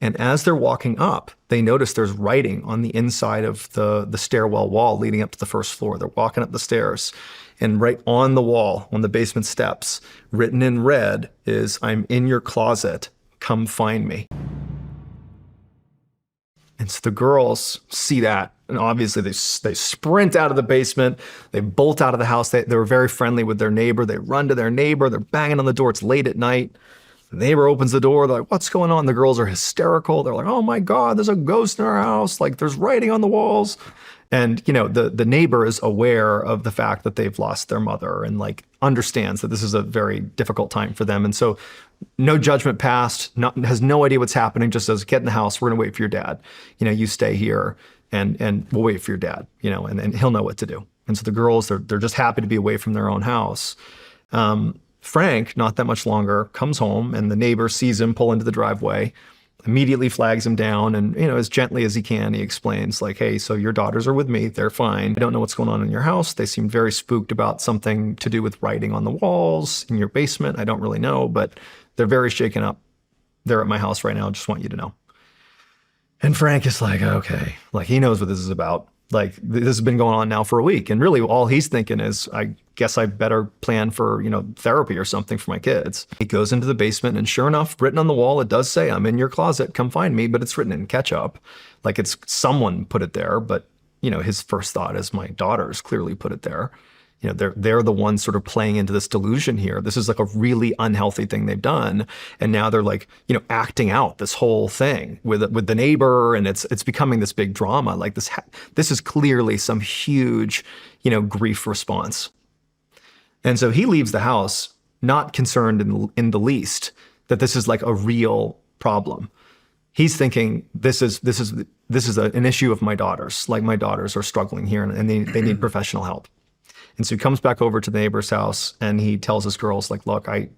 And as they're walking up, they notice there's writing on the inside of the stairwell wall leading up to the first floor. They're walking up the stairs, and right on the wall, on the basement steps, written in red is, "I'm in your closet, come find me." And so the girls see that, and obviously they sprint out of the basement, they bolt out of the house. They were very friendly with their neighbor. They run to their neighbor, they're banging on the door, it's late at night. The neighbor opens the door, they're like, "What's going on?" The girls are hysterical. They're like, "Oh my God, there's a ghost in our house. Like, there's writing on the walls." And, you know, the neighbor is aware of the fact that they've lost their mother and like understands that this is a very difficult time for them. And so no judgment passed, has no idea what's happening, just says, "Get in the house, we're gonna wait for your dad. You know, you stay here and we'll wait for your dad, you know, and he'll know what to do." And so the girls, they're just happy to be away from their own house. Frank, not that much longer, comes home, and the neighbor sees him pull into the driveway, immediately flags him down, and, you know, as gently as he can, he explains like, "Hey, so your daughters are with me, they're fine. I don't know what's going on in your house. They seem very spooked about something to do with writing on the walls in your basement. I don't really know, but they're very shaken up. They're at my house right now, just want you to know." And Frank is like, okay, like he knows what this is about. Like, this has been going on now for a week. And really all he's thinking is, I guess I better plan for, you know, therapy or something for my kids. He goes into the basement, and sure enough, written on the wall, it does say, "I'm in your closet, come find me," but it's written in ketchup. Like, it's someone put it there, but, you know, his first thought is, my daughters clearly put it there. You know, they're the ones sort of playing into this delusion here. This is like a really unhealthy thing they've done. And now they're like, you know, acting out this whole thing with the neighbor, and it's becoming this big drama. Like this is clearly some huge, you know, grief response. And so he leaves the house, not concerned in the least that this is like a real problem. He's thinking this is an issue of my daughters. Like, my daughters are struggling here, and they need professional help. And so he comes back over to the neighbor's house, and he tells his girls, like, "Look, I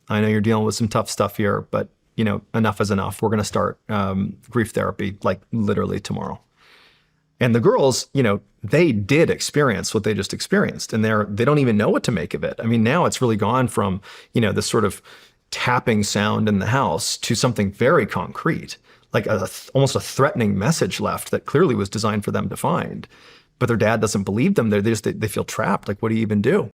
know you're dealing with some tough stuff here, but, you know, enough is enough. We're going to start grief therapy, like, literally tomorrow." And the girls, you know, they did experience what they just experienced, and they don't even know what to make of it. I mean, now it's really gone from, you know, this sort of tapping sound in the house to something very concrete, like almost a threatening message left that clearly was designed for them to find. But their dad doesn't believe them. They feel trapped. Like, what do you even do?